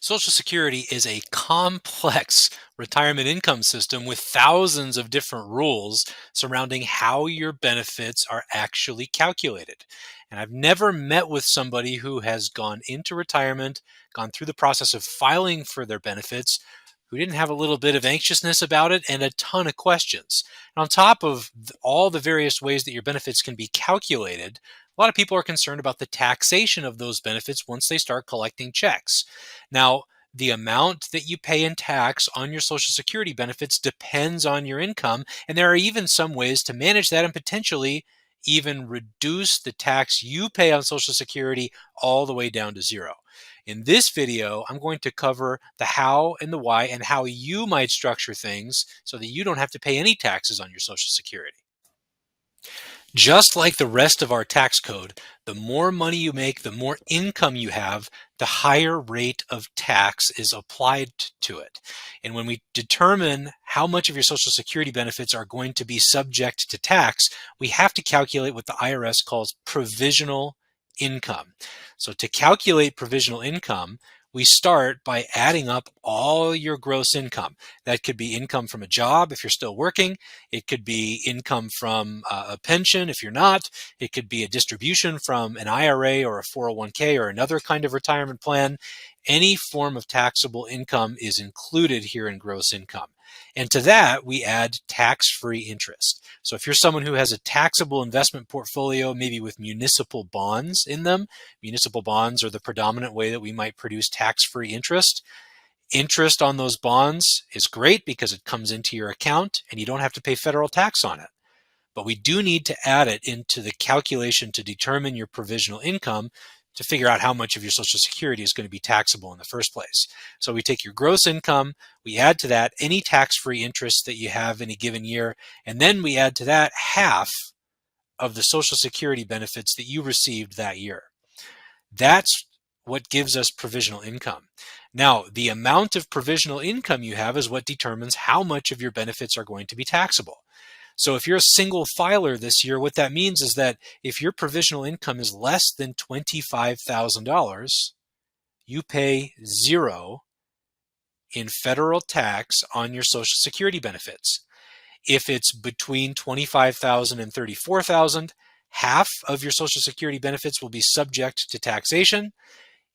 Social Security is a complex retirement income system with thousands of different rules surrounding how your benefits are actually calculated. And I've never met with somebody who has gone into retirement, gone through the process of filing for their benefits, who didn't have a little bit of anxiousness about it and a ton of questions. And on top of all the various ways that your benefits can be calculated, a lot of people are concerned about the taxation of those benefits once they start collecting checks. Now, the amount that you pay in tax on your Social Security benefits depends on your income, and there are even some ways to manage that and potentially even reduce the tax you pay on Social Security all the way down to zero. In this video, I'm going to cover the how and the why and how you might structure things so that you don't have to pay any taxes on your Social Security. Just like the rest of our tax code, the more money you make, the more income you have, the higher rate of tax is applied to it. And when we determine how much of your Social Security benefits are going to be subject to tax, we have to calculate what the IRS calls provisional income. So to calculate provisional income, we start by adding up all your gross income. That could be income from a job if you're still working. It could be income from a pension if you're not. It could be a distribution from an IRA or a 401k or another kind of retirement plan. Any form of taxable income is included here in gross income. And to that, we add tax-free interest. So if you're someone who has a taxable investment portfolio, maybe with municipal bonds in them, municipal bonds are the predominant way that we might produce tax-free interest. Interest on those bonds is great because it comes into your account and you don't have to pay federal tax on it. But we do need to add it into the calculation to determine your provisional income to figure out how much of your Social Security is going to be taxable in the first place. So we take your gross income, we add to that any tax-free interest that you have in a given year, and then we add to that half of the Social Security benefits that you received that year. That's what gives us provisional income. Now, the amount of provisional income you have is what determines how much of your benefits are going to be taxable. So if you're a single filer this year, what that means is that if your provisional income is less than $25,000, you pay zero in federal tax on your Social Security benefits. If it's between $25,000 and $34,000, half of your Social Security benefits will be subject to taxation.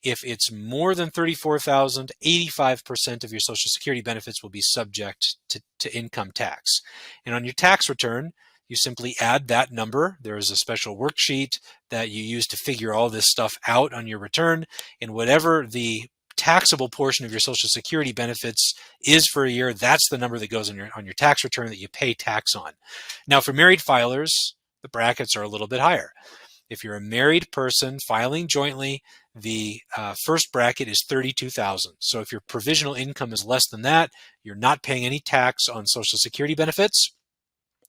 If it's more than $34,000, 85% of your Social Security benefits will be subject to income tax. And on your tax return, you simply add that number. There is a special worksheet that you use to figure all this stuff out on your return. And whatever the taxable portion of your Social Security benefits is for a year, that's the number that goes on your tax return that you pay tax on. Now, for married filers, the brackets are a little bit higher. If you're a married person filing jointly, the first bracket is $32,000. So if your provisional income is less than that, you're not paying any tax on Social Security benefits.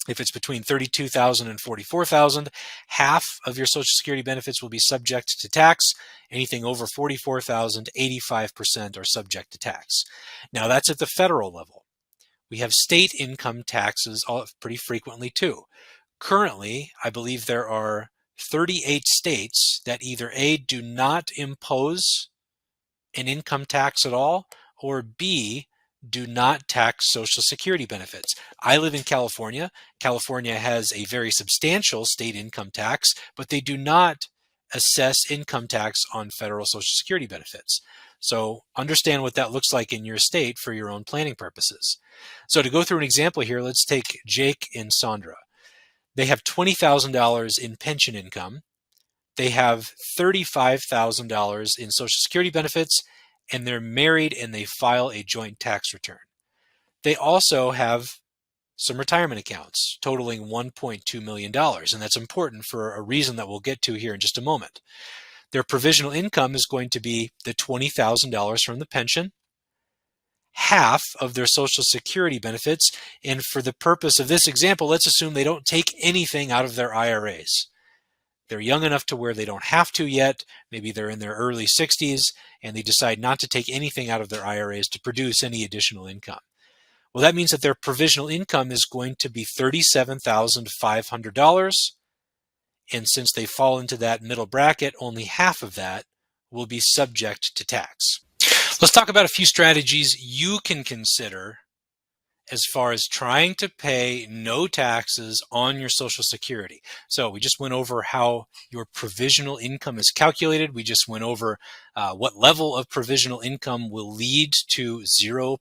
If it's between $32,000 and $44,000, half of your Social Security benefits will be subject to tax. Anything over $44,000, 85% are subject to tax. Now that's at the federal level. We have state income taxes pretty frequently too. Currently, I believe there are 38 states that either A, do not impose an income tax at all, or B, do not tax Social Security benefits. I live in California. California has a very substantial state income tax, but they do not assess income tax on federal Social Security benefits. So understand what that looks like in your state for your own planning purposes. So to go through an example here, let's take Jake and Sandra. They have $20,000 in pension income. They have $35,000 in Social Security benefits, and they're married and they file a joint tax return. They also have some retirement accounts totaling $1.2 million, and that's important for a reason that we'll get to here in just a moment. Their provisional income is going to be the $20,000 from the pension, half of their Social Security benefits, and for the purpose of this example, let's assume they don't take anything out of their IRAs. They're young enough to where they don't have to yet. Maybe they're in their early 60s and they decide not to take anything out of their IRAs to produce any additional income. Well, that means that their provisional income is going to be $37,500. And since they fall into that middle bracket, only half of that will be subject to tax. Let's talk about a few strategies you can consider as far as trying to pay no taxes on your Social Security. So we just went over how your provisional income is calculated. We just went over what level of provisional income will lead to 0%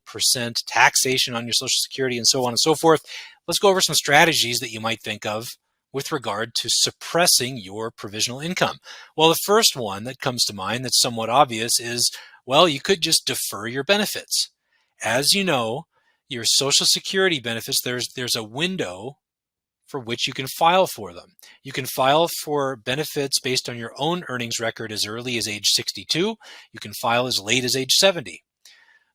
taxation on your Social Security, and so on and so forth. Let's go over some strategies that you might think of with regard to suppressing your provisional income. Well, the first one that comes to mind that's somewhat obvious is, well, you could just defer your benefits. As you know, your Social Security benefits, there's a window for which you can file for them. You can file for benefits based on your own earnings record as early as age 62. You can file as late as age 70.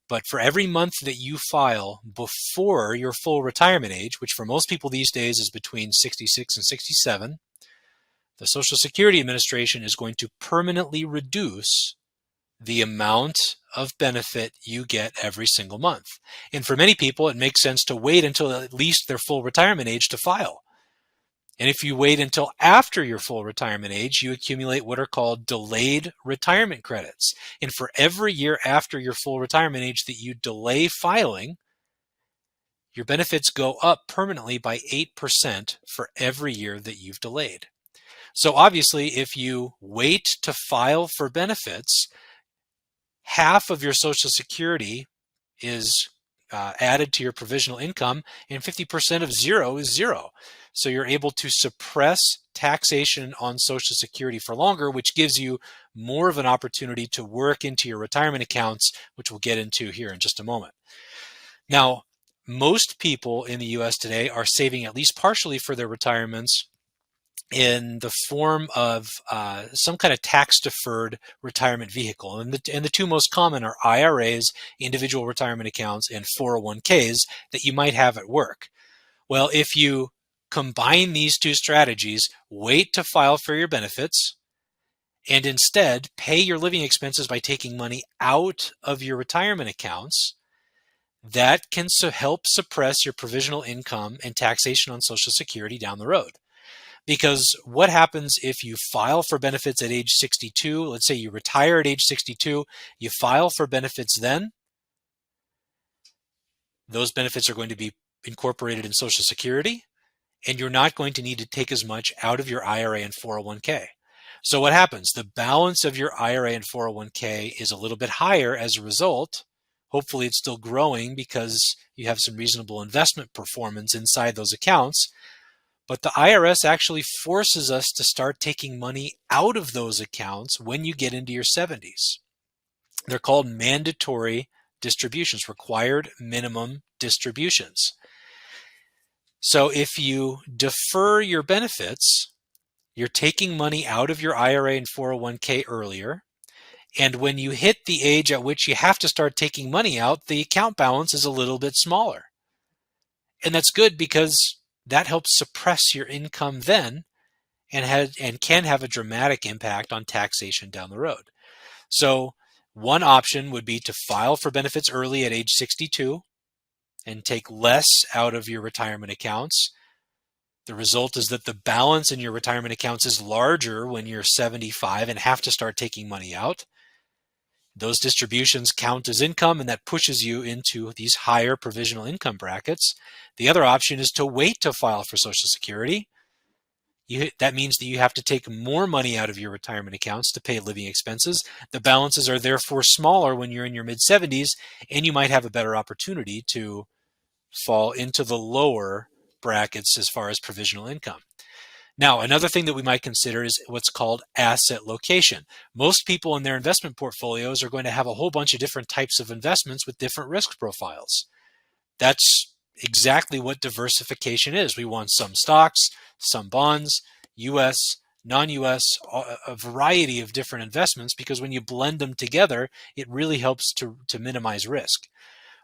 But for every month that you file before your full retirement age, which for most people these days is between 66 and 67, the Social Security Administration is going to permanently reduce the amount of benefit you get every single month. And for many people, it makes sense to wait until at least their full retirement age to file. And if you wait until after your full retirement age, you accumulate what are called delayed retirement credits. And for every year after your full retirement age that you delay filing, your benefits go up permanently by 8% for every year that you've delayed. So obviously, if you wait to file for benefits, half of your Social Security is added to your provisional income, and 50% of zero is zero. So you're able to suppress taxation on Social Security for longer, which gives you more of an opportunity to work into your retirement accounts, which we'll get into here in just a moment. Now, most people in the US today are saving at least partially for their retirements in the form of some kind of tax-deferred retirement vehicle. And the two most common are IRAs, individual retirement accounts, and 401ks that you might have at work. Well, if you combine these two strategies, wait to file for your benefits, and instead pay your living expenses by taking money out of your retirement accounts, that can help suppress your provisional income and taxation on Social Security down the road. Because what happens if you file for benefits at age 62? Let's say you retire at age 62, you file for benefits then. Those benefits are going to be incorporated in Social Security, and you're not going to need to take as much out of your IRA and 401k. So what happens? The balance of your IRA and 401k is a little bit higher as a result. Hopefully it's still growing because you have some reasonable investment performance inside those accounts. But the IRS actually forces us to start taking money out of those accounts when you get into your 70s. They're called mandatory distributions, required minimum distributions. So if you defer your benefits, you're taking money out of your IRA and 401k earlier. And when you hit the age at which you have to start taking money out, the account balance is a little bit smaller. And that's good because that helps suppress your income then and can have a dramatic impact on taxation down the road. So one option would be to file for benefits early at age 62 and take less out of your retirement accounts. The result is that the balance in your retirement accounts is larger when you're 75 and have to start taking money out. Those distributions count as income, and that pushes you into these higher provisional income brackets. The other option is to wait to file for Social Security. That means that you have to take more money out of your retirement accounts to pay living expenses. The balances are therefore smaller when you're in your mid-70s, and you might have a better opportunity to fall into the lower brackets as far as provisional income. Now, another thing that we might consider is what's called asset location. Most people in their investment portfolios are going to have a whole bunch of different types of investments with different risk profiles. That's exactly what diversification is. We want some stocks, some bonds, US, non-US, a variety of different investments, because when you blend them together, it really helps to minimize risk.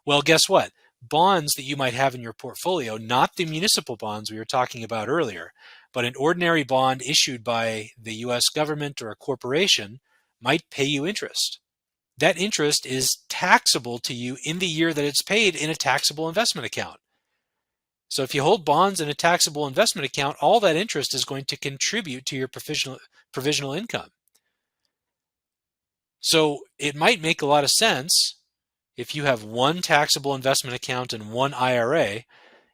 Well, guess what? Bonds that you might have in your portfolio, not the municipal bonds we were talking about earlier, but an ordinary bond issued by the US government or a corporation might pay you interest. That interest is taxable to you in the year that it's paid in a taxable investment account. So if you hold bonds in a taxable investment account, all that interest is going to contribute to your provisional income. So it might make a lot of sense if you have one taxable investment account and one IRA.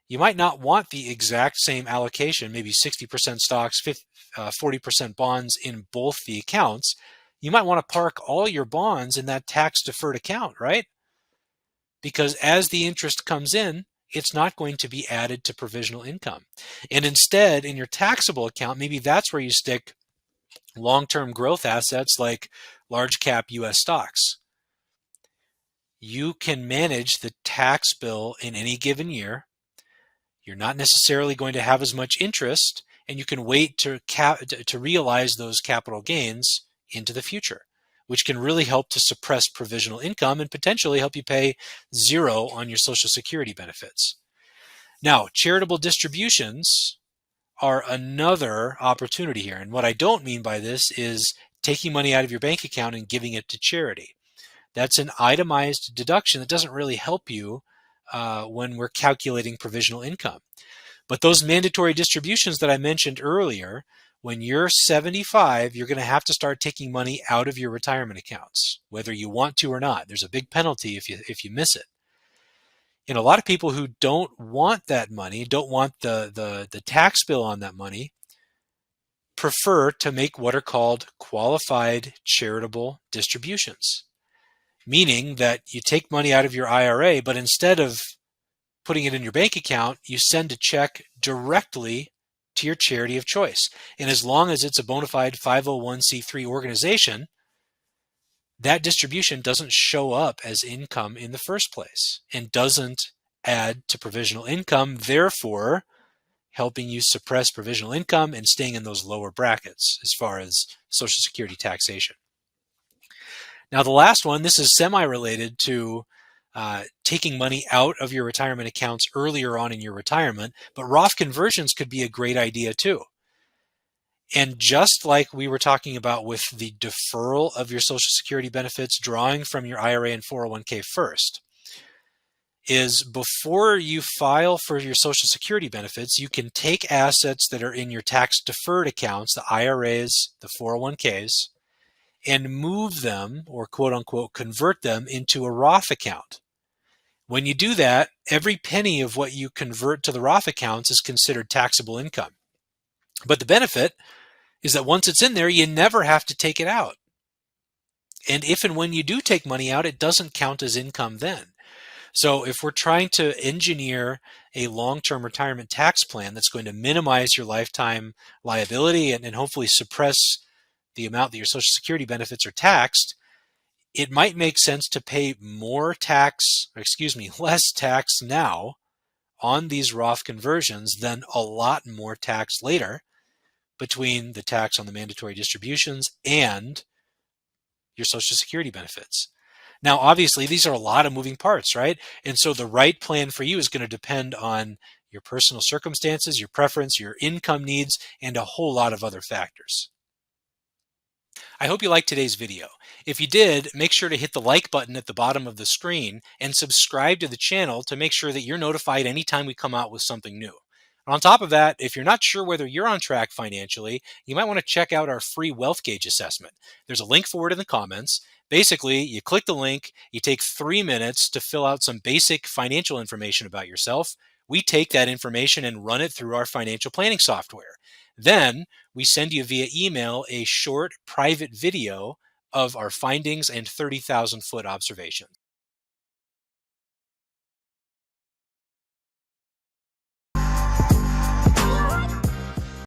You might not want the exact same allocation, maybe 60% stocks, 40% bonds in both the accounts. You might want to park all your bonds in that tax deferred account, right? Because as the interest comes in, it's not going to be added to provisional income. And instead, in your taxable account, maybe that's where you stick long-term growth assets like large cap US stocks. You can manage the tax bill in any given year. You're not necessarily going to have as much interest, and you can wait to realize those capital gains into the future, which can really help to suppress provisional income and potentially help you pay zero on your Social Security benefits. Now, charitable distributions are another opportunity here. And what I don't mean by this is taking money out of your bank account and giving it to charity. That's an itemized deduction that doesn't really help you when we're calculating provisional income. But those mandatory distributions that I mentioned earlier, when you're 75, you're going to have to start taking money out of your retirement accounts, whether you want to or not. There's a big penalty if you miss it. And a lot of people who don't want that money, don't want the tax bill on that money, prefer to make what are called qualified charitable distributions, meaning that you take money out of your IRA, but instead of putting it in your bank account, you send a check directly to your charity of choice. And as long as it's a bona fide 501c3 organization, that distribution doesn't show up as income in the first place and doesn't add to provisional income, therefore helping you suppress provisional income and staying in those lower brackets as far as Social Security taxation. Now, the last one, this is semi-related to taking money out of your retirement accounts earlier on in your retirement, but Roth conversions could be a great idea too. And just like we were talking about with the deferral of your Social Security benefits, drawing from your IRA and 401k first, is before you file for your Social Security benefits, you can take assets that are in your tax deferred accounts, the IRAs, the 401ks, and move them, or quote unquote convert them, into a Roth account. When you do that, every penny of what you convert to the Roth accounts is considered taxable income. But the benefit is that once it's in there, you never have to take it out. And if and when you do take money out, it doesn't count as income then. So if we're trying to engineer a long-term retirement tax plan that's going to minimize your lifetime liability and hopefully suppress the amount that your Social Security benefits are taxed, it might make sense to pay less tax now on these Roth conversions than a lot more tax later between the tax on the mandatory distributions and your Social Security benefits. Now, obviously, these are a lot of moving parts, right? And so the right plan for you is going to depend on your personal circumstances, your preference, your income needs, and a whole lot of other factors. I hope you liked today's video. If you did, make sure to hit the like button at the bottom of the screen and subscribe to the channel to make sure that you're notified anytime we come out with something new. And on top of that, if you're not sure whether you're on track financially, you might want to check out our free wealth gauge assessment. There's a link for it in the comments. Basically, you click the link, you take 3 minutes to fill out some basic financial information about yourself. We take that information and run it through our financial planning software. Then we send you via email a short private video of our findings and 30,000-foot observations.